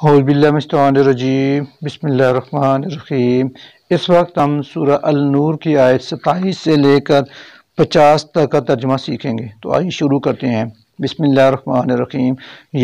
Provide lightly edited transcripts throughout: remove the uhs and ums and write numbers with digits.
اعوذ باللہ من الشیطان الرجیم بسم اللہ الرحمن الرحیم۔ اس وقت ہم سورہ النور کی آیت 27 سے لے کر 50 تک کا ترجمہ سیکھیں گے، تو آئیے شروع کرتے ہیں۔ بسم اللہ الرحمن الرحیم۔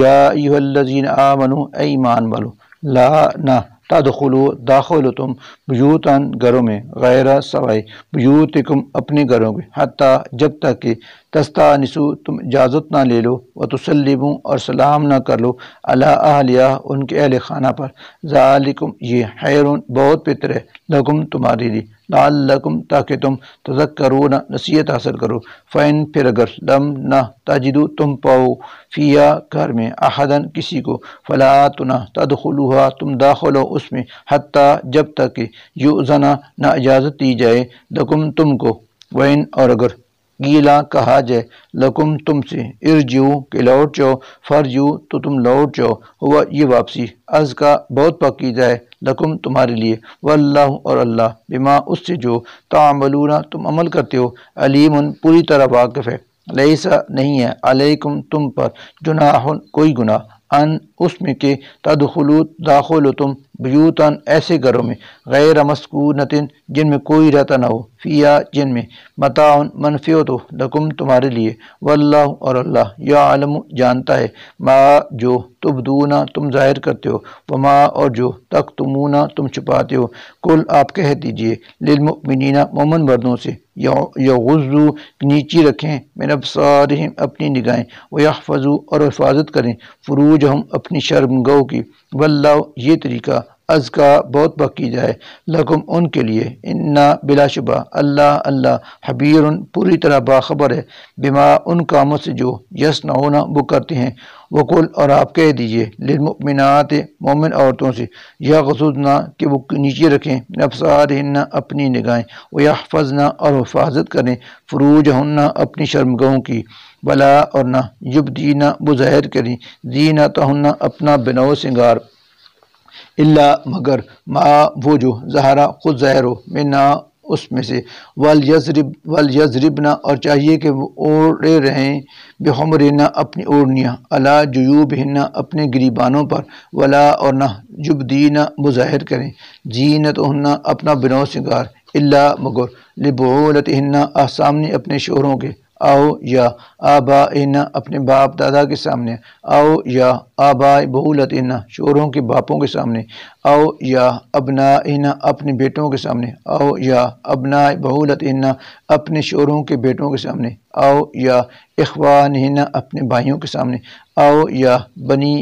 یا ایھا الذین آمنوا، اے ایمان والو، لا نہ تدخلوا داخل تم بیوتاً گھروں میں، غیر سوائے بیوتکم اپنے گھروں میں، حتیٰ جب تک کہ تستانسوا تم اجازت نہ لے لو، وتسلموا اور سلام نہ کر لو، علی اہلیہ ان کے اہل خانہ پر، ذالکم یہ خیر بہت بہتر ہے، لکم تمہارے لیے، لعلکم تاکہ تم تذکرون نصیحت حاصل کرو، فإن پھر اگر لم نہ تجدو تم پاؤ فیہا گھر میں احدن کسی کو، فلا نہ تدخلوہا تم داخل ہو اس میں، حتیٰ جب تک کہ یؤذن نہ اجازت دی جائے لکم تم کو، وإن اور اگر گیلا کہا جائے لکم تم سے، ارجعوا کہ لوٹ جاؤ، فرجعوا تو تم لوٹ جاؤ، ہوا یہ واپسی، ازکا بہت پاکیزہ ہے، لکم تمہارے لیے، واللہ اور اللہ، بما اس سے جو تعملون تم عمل کرتے ہو، علیم پوری طرح واقف ہے۔ لیسا نہیں ہے، علیکم تم پر، جناح کوئی گناہ، ان اس میں کہ تدخلوا داخل ہو تم بیوتاً ایسے گھروں میں، غیر مسکونۃ جن میں کوئی رہتا نہ ہو، فیہا جن میں، متاع منفعت ہو، لکم تمہارے لیے، واللہ اور اللہ، یعلم جانتا ہے، ما جو تبدون تم ظاہر کرتے ہو، وما اور جو تکتمون تم چھپاتے ہو، قل آپ کہہ دیجئے، للمؤمنین مومن مردوں سے، یغضوا نیچی رکھیں، من ابصارہم اپنی نگاہیں، ویحفظوا اور حفاظت کریں، فروجہم اپنی شرمگاہوں کی، واللہ یہ طریقہ، ازکا بہت پاکیزہ ہے، لکم ان کے لیے، انا بلا شبہ اللہ خبیر پوری طرح باخبر ہے، بما ان کاموں سے جو یصنعون وہ کرتے ہیں، وقل اور آپ کہہ دیجئے، للمؤمنات مومن عورتوں سے، یغضضن کہ وہ نیچے رکھیں، من ابصارہن اپنی نگاہیں، ویحفظن اور حفاظت کریں، فروجہن اپنی شرمگاہوں کی، ولا اور نہ یبدین وہ ظاہر کریں، زینتہن اپنا بناؤ سنگار، الا مگر ما وہ جو ظہرا خود ظاہر ہو، منا اس میں سے، ولیضربن اور چاہیے کہ وہ اوڑے رہیں، بخمرہن اپنی اوڑنیاں، علی جیوبہن اپنے گریبانوں پر، ولا اور نہ یبدین وہ ظاہر کریں، زینتہن اپنا بناؤ سنگار، الا مگر لبعولتہن سامنے اپنے شوہروں کے، او یا آبائہن اپنے باپ دادا کے سامنے، او یا آباء بعولتہن شوہروں کے باپوں کے سامنے، او یا ابنائہن اپنے بیٹوں کے سامنے، او یا ابناء بعولتہن اپنے شوہروں کے بیٹوں کے سامنے، او یا اخوانہن اپنے بھائیوں کے سامنے، او یا بنی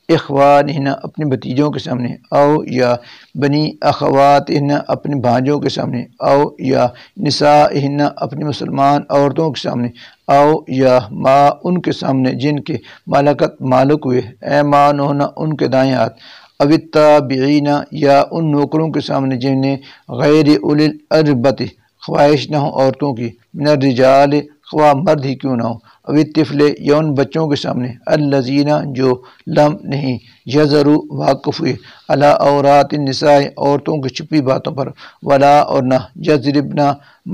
اخوانہن اپنے بھتیجوں کے سامنے، او یا بنی اخواتہن اپنے بھانجوں کے سامنے، او یا نسائہن اپنی مسلمان عورتوں کے سامنے، او یا ما ان کے سامنے جن کے ملکت مالک ہوئے، ایمانہن ان کے دائیں ہاتھ، او التابعین یا ان نوکروں کے سامنے جنہیں غیر اولی الاربۃ خواہش نہ ہو عورتوں کی، من الرجال خواہ مرد ہی کیوں نہ ہو، او الطفل یا ان بچوں کے سامنے، الذین جو لم نہیں، یظہروا واقف ہوئے، علی عورات النساء عورتوں کی چھپی باتوں پر، ولا اور نہ یضربن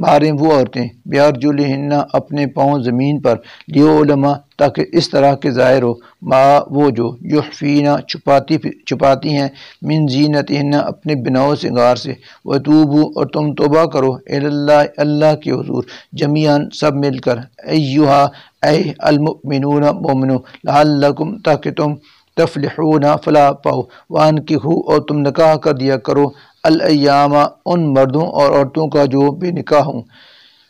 ماریں وہ عورتیں، بارجلہن اپنے پاؤں زمین پر، لیعلم تاکہ اس طرح کے ظاہر ہو، ما وہ جو یخفین چھپاتی ہیں، من زینتہن اپنے بناؤ سنگار سے، وتوبوا اور تم توبہ کرو، اللہ اللہ کے حضور، جمیعاً سب مل کر، ایہا اے المؤمنون مومنو، لعلکم تاکہ تم تفلحون فلاح پاؤ، وانکحوا اور تم نکاح کر دیا کرو، الایام ان مردوں اور عورتوں کا جو بے نکاح ہوں،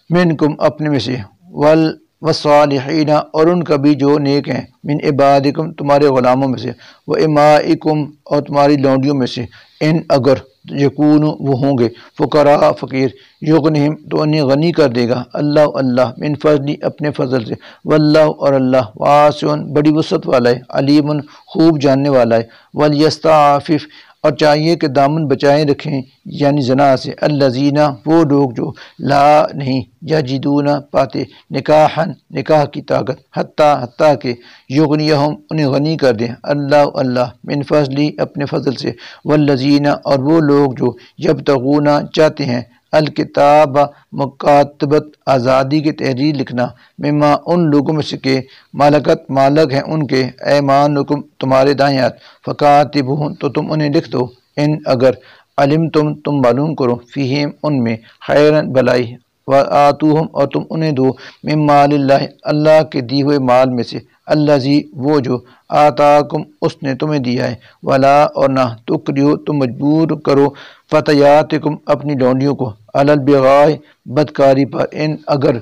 منکم اپنے میں سے، والصالحین اور ان کا بھی جو نیک ہیں، من عبادکم تمہارے غلاموں میں سے، وامائکم اور تمہاری لونڈیوں میں سے، ان اگر یکون وہ ہوں گے، فقراء فقیر، یغنہم تو انہیں غنی کر دے گا اللہ من فضلی اپنے فضل سے، واللہ اور اللہ واسع بڑی وسعت والا ہے، علیم خوب جاننے والا ہے، ولیستعفف اور چاہیے کہ دامن بچائے رکھیں یعنی زنا سے، الذین وہ لوگ جو لا نہیں یجدون پاتے نکاح کی طاقت، حتیٰ کہ یغنیہم انہیں غنی کر دیں اللہ من فضلی اپنے فضل سے، والذین اور وہ لوگ جو یبتغون چاہتے ہیں، الکتاب مکاتبت آزادی کی تحریر لکھنا، مما ان لوگوں میں سے کہ مالکت مالک ہیں ان کے، ایمانکم تمہارے دائیں ہاتھ، فکاتبہم تو تم انہیں لکھ دو، ان اگر علم تم معلوم کرو، فیہم ان میں، خیرن بلائی، وآتوہم اور تم انہیں دو، من مال اللہ اللہ کے دی ہوئے مال میں سے، الذی وہ جو آتاکم اس نے تمہیں دیا ہے، ولا اور نہ تکریہو تم مجبور کرو فتیاتکم اپنی لونڈیوں کو، علی البغاء بدکاری پر، ان اگر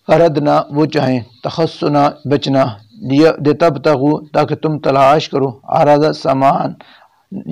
اردنا وہ چاہیں تخصنا بچنا، لتبتغوا تاکہ تم تلاش کرو، عرض سامان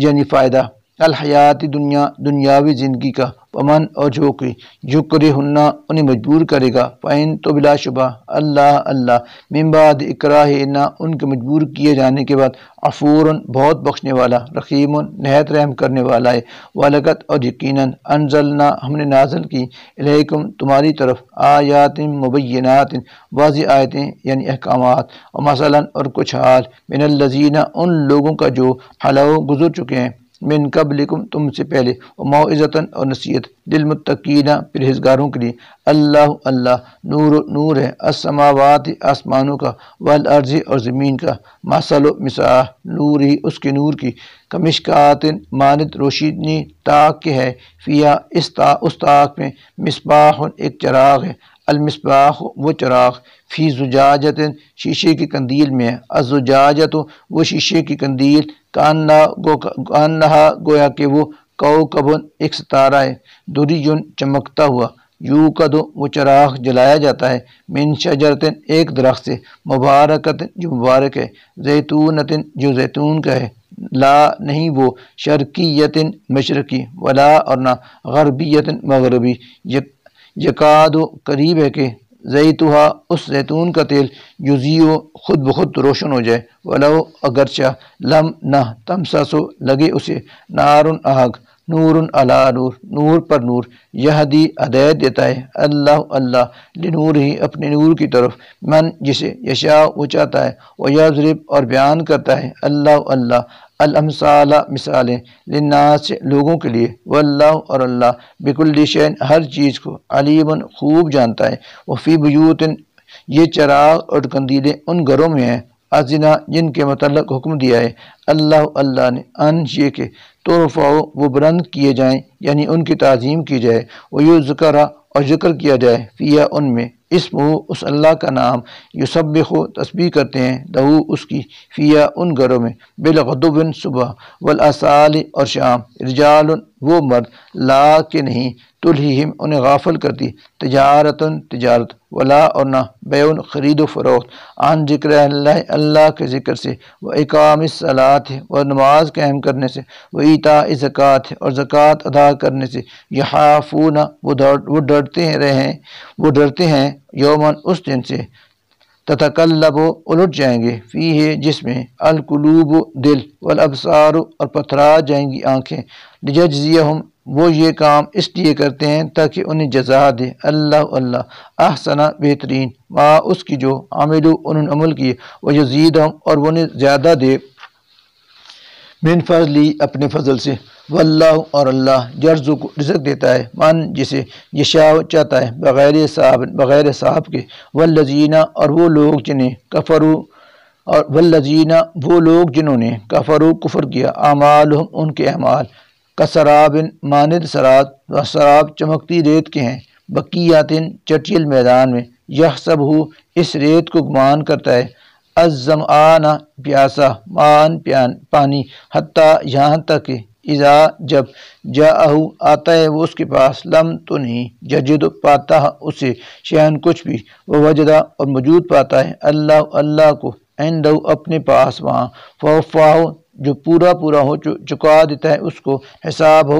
یعنی فائدہ، الحیات دنیا دنیاوی زندگی کا، ومن اور جو کہ یکرہن انہیں مجبور کرے گا، فإن تو بلا شبہ اللہ من بعد اکراہہن ان کے مجبور کیے جانے کے بعد، غفور بہت بخشنے والا، رحیم نہایت رحم کرنے والا ہے، ولقد اور یقیناً انزلنا ہم نے نازل کی، الیکم تمہاری طرف، آیات مبینات واضح آیتیں یعنی احکامات، ومثلا اور کچھ حال، من الذین ان لوگوں کا جو خلو گزر چکے ہیں، من قبلکم تم سے پہلے، وموعظۃ اور نصیحت، للمتقین پرہیزگاروں کے لیے، اللہ نور ہے، السماوات آسمانوں کا، والارض اور زمین کا، مثل مثال نوری اس کے نور کی، کمشکات مانند روشنی طاق کے ہے، فیہا اس طاق میں، مصباح ایک چراغ ہے، المصباح وہ چراغ، فی زجاجت شیشے کی قندیل میں ہے، الزجاجت وہ شیشے کی قندیل، کانہا گویا کہ وہ کوکب ایک ستارہ ہے، دریٌ چمکتا ہوا، یوقد وہ چراغ جلایا جاتا ہے، من شجرۃ ایک درخت سے، مبارکۃ جو مبارک ہے، زیتونۃ جو زیتون کا ہے، لا نہیں وہ شرقیۃ مشرقی، ولا اور نہ غربیۃ مغربی، یکاد قریب ہے کہ زیتوہا اس زیتون کا تیل، یضیء خود بخود روشن ہو جائے، ولو اگرچہ لم نہ تمسسو لگے اسے، نار آگ، نور علی نور نور پر نور، یہدی ہدایت دیتا ہے، اللہ لنور ہی اپنے نور کی طرف، من جسے یشاء وہ چاہتا ہے، ویضرب اور بیان کرتا ہے اللہ الامثال مثالیں، للناس لوگوں کے لیے، واللہ اور اللہ بکل شیء ہر چیز کو، علیم خوب جانتا ہے، وفی بیوت یہ چراغ اور قندیلیں ان گھروں میں ہیں، اذنا جن کے متعلق حکم دیا ہے اللہ نے، ان یہ کہ ترفع وہ بلند کیے جائیں یعنی ان کی تعظیم کی جائے، ویذکر اور ذکر کیا جائے، فیہا ان میں، اسمہ اس اللہ کا نام، یسبح تسبیح کرتے ہیں، لہو اس کی، فیہا ان گھروں میں، بالغدو صبح، والآصال اور شام، رجال وہ مرد، لا کہ نہیں، تلہیہم انہیں غافل کرتی، تجارت ولا اور نہ، بیع خرید و فروخت، عن ذکر اللہ کے ذکر سے، و اقام الصلاۃ و نماز قائم کرنے سے، و ایتاء الزکوٰۃ اور زکوٰۃ ادا کرنے سے، یخافون وہ ڈرتے ہیں یومن اس دن سے، تتقلب الٹ جائیں گے، فیہ جس میں، القلوب دل، والابصار اور پتھرا جائیں گی آنکھیں، لیجزیہم وہ یہ کام اس لیے کرتے ہیں تاکہ انہیں جزا دے اللہ احسن بہترین، ما اس کی جو عملو انہوں نے عمل کیے، ویزیدہم اور وہ انہیں زیادہ دے، من فضلی اپنے فضل سے، واللہ اور اللہ یرزق رزق دیتا ہے، من جسے یشاء چاہتا ہے، بغیر حساب کے، والذین اور وہ لوگ جنہیں کفروا اور والذین وہ لوگ جنہوں نے کفروا کفر کیا، اعمالہم ان کے اعمال، کسراب مانند سراب چمکتی ریت کے ہیں، بقیات چٹیل میدان میں، یحسبہ اس ریت کو گمان کرتا ہے، الظمآن پیاسا، پانی، حتیٰ یہاں تک کہ اذا جب جاءہ آتا ہے وہ اس کے پاس، لم تو نہیں، یجد پاتا اسے، شیئن کچھ بھی، ووجدہ اور موجود پاتا ہے، اللہ کو، عندہ اپنے پاس وہاں، فوفاہ جو پورا ہو چکا دیتا ہے اس کو، حساب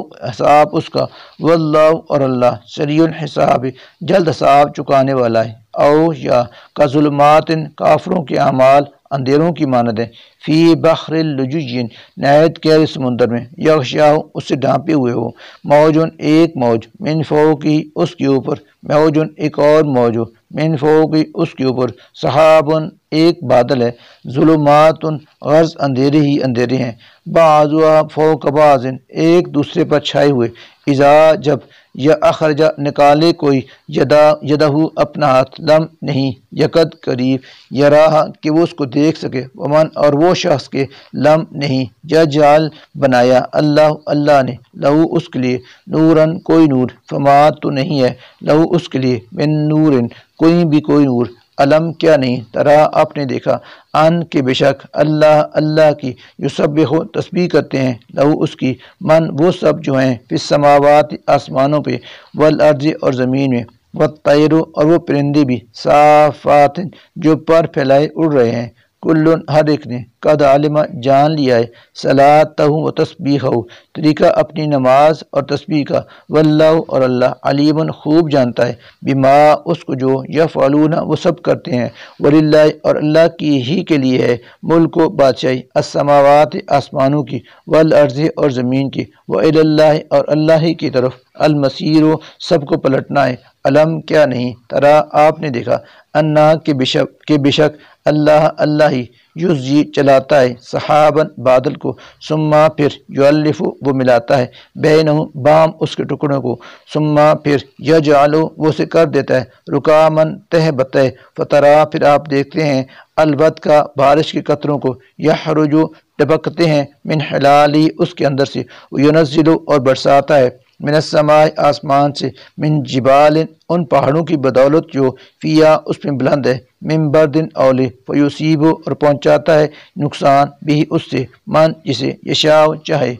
اس کا، واللہ اور اللہ سریع الحساب جلد حساب چکانے والا ہے، او یا کظلمات کافروں کے اعمال اندھیروں کی مانند ہے، فی بحر اللجج نہایت گہرے سمندر میں، یغشاہ اس سے ڈھانپے ہوئے ہو، موجن ایک موج، من فوقہ اس کے اوپر، موجن ایک اور موج ہو، من فوقہ اس کے اوپر، سحابن ایک بادل ہے، ظلمات غرض اندھیرے ہی اندھیرے ہیں، بعضها فوق بعض ایک دوسرے پر چھائے ہوئے، اذا جب یا اخرجہ نکالے کوئی یدہ اپنا ہاتھ لم نہیں یقد قریب یراہ کہ وہ اس کو دیکھ سکے ومن اور وہ شخص کے لم نہیں یجعل بنایا اللہ نے لہو اس کے لیے نورن کوئی نور فما تو نہیں ہے لہو اس کے لیے من نورن کوئی نور علم کیا نہیں ترا آپ نے دیکھا ان کے بے شک اللہ کی یسبح تسبیح کرتے ہیں لہو اس کی من وہ سب جو ہیں فی السماوات آسمانوں پہ والارض اور زمین میں والطیر اور وہ پرندے بھی صافات جو پر پھیلائے اڑ رہے ہیں کل ہر ایک نے قد علم جان لیا ہے صلاتہ و تسبیحہ طریقہ اپنی نماز اور تسبیح کا واللہ اور اللہ علیم خوب جانتا ہے بما اس کو جو یفعلون وہ سب کرتے ہیں وللہ اور اللہ کی ہی کے لیے ہے ملک و بادشاہی السماوات آسمانوں کی والارض اور زمین کی وإلی اللہ اور اللہ ہی کی طرف المصیر سب کو پلٹنا ہے علم کیا نہیں ترا آپ نے دیکھا انا کہ بے شک اللہ ہی یزجی چلاتا ہے صحاباً بادل کو ثم پھر یؤلف وہ ملاتا ہے بینہم بام اس کے ٹکڑوں کو ثم پھر یجعل وہ سے کر دیتا ہے رکامن تہ بتہ فترا پھر آپ دیکھتے ہیں البت کا بارش کے قطروں کو یخرج ٹپکتے ہیں من حلالی اس کے اندر سے ینزل اور برساتا ہے من السماء آسمان سے من جبال ان پہاڑوں کی بدولت جو فیا اس میں بلند ہے من برد اولے فیصیب اور پہنچاتا ہے نقصان بھی اس سے من جسے یشاء چاہے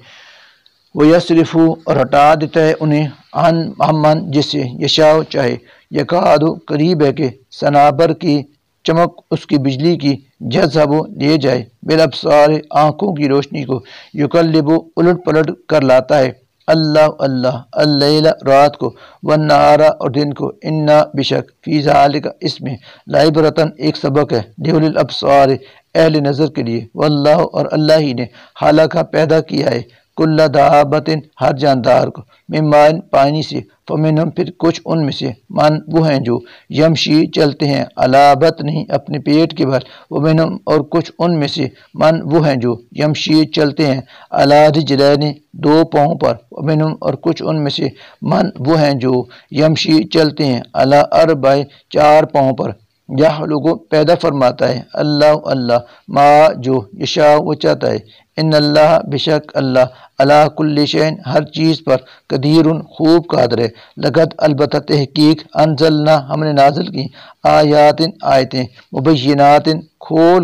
ویصرف اور ہٹا دیتا ہے انہیں عن من جسے یشاء چاہے یکاد قریب ہے کہ صنابر کی چمک اس کی بجلی کی جذب لے جائے بالابصار آنکھوں کی روشنی کو یقلب الٹ پلٹ کر لاتا ہے اللہ اللیل رات کو والنہار اور دن کو انا بشک فی ذالک اس میں لعبرۃ ایک سبق ہے لأولی الابصار اہل نظر کے لیے واللہ اور اللہ ہی نے خلق پیدا کیا ہے کل دابت ہر جاندار کو من ماء پانی سے فمنہم پھر کچھ ان میں سے من وہ ہیں جو یمشی چلتے ہیں علی بطنہ اپنے پیٹ کے بھر ومنہم اور کچھ ان میں سے من وہ ہیں جو یمشی چلتے ہیں علی رجلین دو پاؤں پر ومنہم اور کچھ ان میں سے من وہ ہیں جو یمشی چلتے ہیں علی اربع چار پاؤں پر یخلق پیدا فرماتا ہے اللہ ما جو یشاء وہ چاہتا ہے ان اللہ بشک اللہ علی کل شیء ہر چیز پر قدیر خوب قادر ہے لقد البتہ تحقیق انزلنا ہم نے نازل کی آیات آیتیں مبینات کھول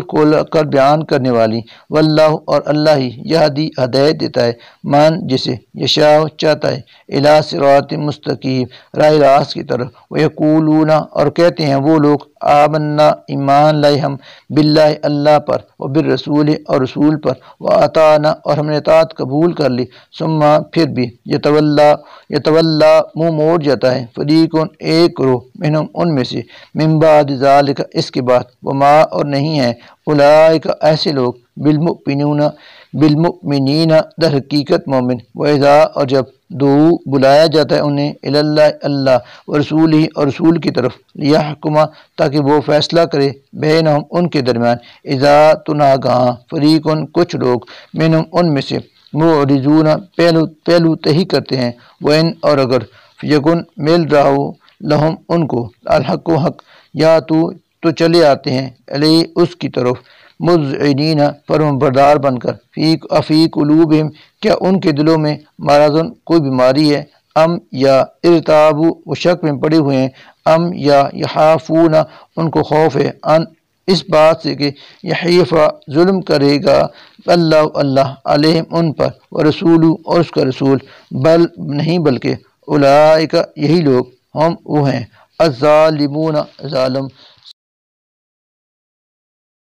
کر بیان کرنے والی واللہ اور اللہ ہی یہدی ہدایت دیتا ہے من جسے یشاء چاہتا ہے الی صراط مستقیم راہ راست کی طرف ویقولون اور کہتے ہیں وہ لوگ آمنا ایمان لائے ہم باللہ اللہ پر وبالرسول اور رسول پر واطعنا اور ہم نے اطاعت قبول کر لی ثم پھر بھی یتولا منہ موڑ جاتا ہے فریقون ایک گروہ منہم ان میں سے من بعد ذالک اس کے بعد وما اور نہیں ہے اولئک ایسے لوگ بالمؤمنین در حقیقت مومن وَإِذَا اور جب دعو بلایا جاتا ہے انہیں اللہ ورسول ہی اور رسول کی طرف لیحکم تاکہ وہ فیصلہ کرے بینہم ان کے درمیان اذا تناگاں فریقن کچھ لوگ منہم ان میں سے معرضون پہلو تہی کرتے ہیں وَإِن اور اگر یکن مل رہا ہو لہم ان کو الحق و حق یا تو چلے آتے ہیں علیہ اس کی طرف مذعنین فرم بردار بن کر فی قلوبہم کیا ان کے دلوں میں مرض کوئی بیماری ہے ام یا ارتاب وہ شک میں پڑے ہوئے ہیں ام یا یخافون ان کو خوف ہے ان اس بات سے کہ یحیف ظلم کرے گا اللہ علیہم ان پر ورسول اور اس کا رسول بل نہیں بلکہ اولئک یہی لوگ ہم وہ ہیں الظالمون ظالم